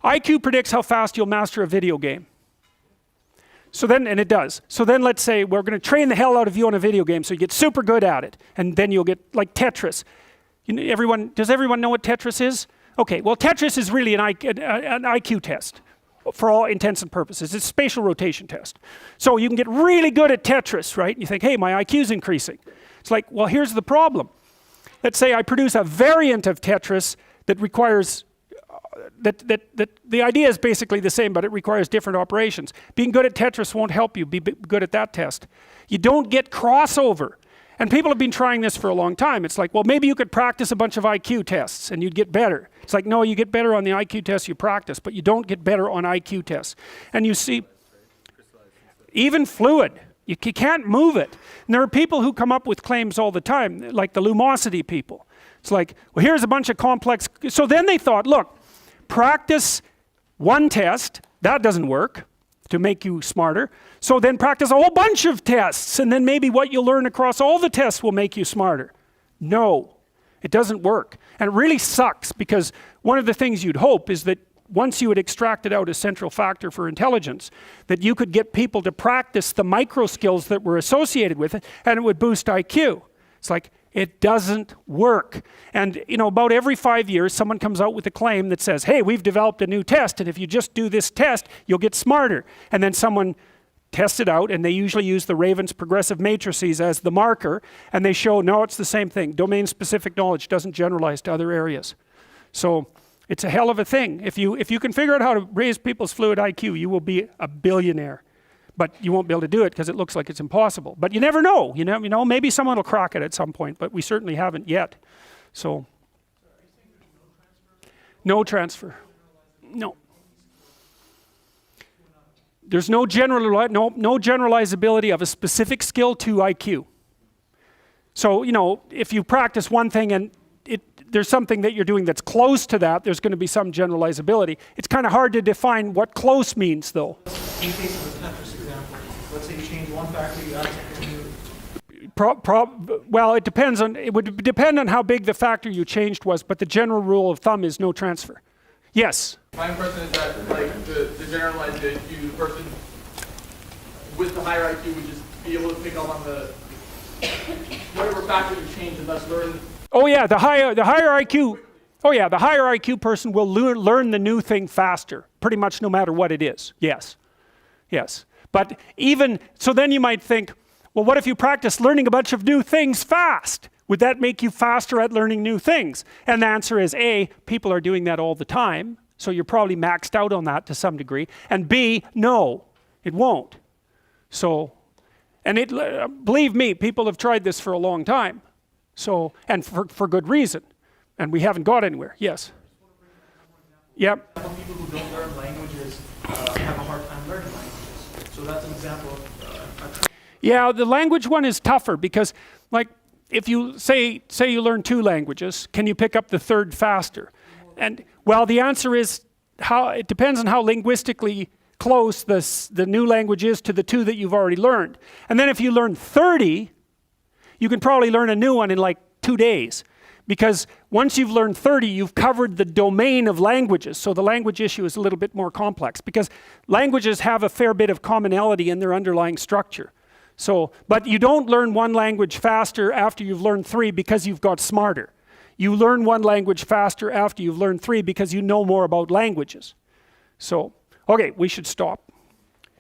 IQ predicts how fast you'll master a video game. So then, and it does. So then let's say we're going to train the hell out of you on a video game so you get super good at it. And then you'll get like Tetris. You know, does everyone know what Tetris is? Okay, well Tetris is really an IQ test for all intents and purposes. It's a spatial rotation test. So you can get really good at Tetris, right? And you think, hey, my IQ's increasing. It's like, well, here's the problem. Let's say I produce a variant of Tetris that requires the idea is basically the same, but it requires different operations. Being good at Tetris won't help you be good at that test. You don't get crossover. And people have been trying this for a long time. It's like, well, maybe you could practice a bunch of IQ tests and you'd get better. It's like, no, you get better on the IQ tests you practice, but you don't get better on IQ tests. And you see, even fluid, you can't move it. And there are people who come up with claims all the time, like the lumosity people. It's like, well, here's a bunch of complex. So then they thought, look, practice one test, that doesn't work to make you smarter. So then practice a whole bunch of tests, and then maybe what you'll learn across all the tests will make you smarter. No, it doesn't work. And it really sucks, because one of the things you'd hope is that once you had extracted out a central factor for intelligence, that you could get people to practice the micro skills that were associated with it, and it would boost IQ. It's like, it doesn't work. And you know, about every 5 years, someone comes out with a claim that says, hey, we've developed a new test, and if you just do this test, you'll get smarter. And then someone tests it out, and they usually use the Raven's progressive matrices as the marker, and they show, no, it's the same thing. Domain-specific knowledge doesn't generalize to other areas. So it's a hell of a thing. If you can figure out how to raise people's fluid IQ, you will be a billionaire. But you won't be able to do it because it looks like it's impossible. But you never know. You know, maybe someone will crack it at some point, but we certainly haven't yet. So, no transfer. No. There's no generalizability of a specific skill to IQ. So, you know, if you practice one thing and there's something that you're doing that's close to that, there's going to be some generalizability. It's kind of hard to define what close means, though. In case of a Tetris example, let's say you change one factor, you add something new. Well, it would depend on how big the factor you changed was, but the general rule of thumb is no transfer. Yes? My impression is that, like, the generalized the person with the higher IQ would just be able to pick up on the whatever factor you change and thus learn. Oh yeah, the higher IQ. Oh yeah, the higher IQ person will learn the new thing faster, pretty much no matter what it is. Yes, yes. But even so, then you might think, well, what if you practice learning a bunch of new things fast? Would that make you faster at learning new things? And the answer is A, people are doing that all the time, so you're probably maxed out on that to some degree. And B, no, it won't. So, and believe me, people have tried this for a long time. So, and for good reason. And we haven't got anywhere. Yes? Yep. Some people who don't learn languages have a hard time learning languages. So that's an example of yeah, the language one is tougher because, like, if you say you learn 2 languages, can you pick up the third faster? And, well, the answer is, it depends on how linguistically close the new language is to the 2 that you've already learned. And then if you learn 30, you can probably learn a new one in like 2 days. Because once you've learned 30, you've covered the domain of languages. So the language issue is a little bit more complex because languages have a fair bit of commonality in their underlying structure. So, but you don't learn one language faster after you've learned 3 because you've got smarter. You learn one language faster after you've learned 3 because you know more about languages. So, okay, we should stop.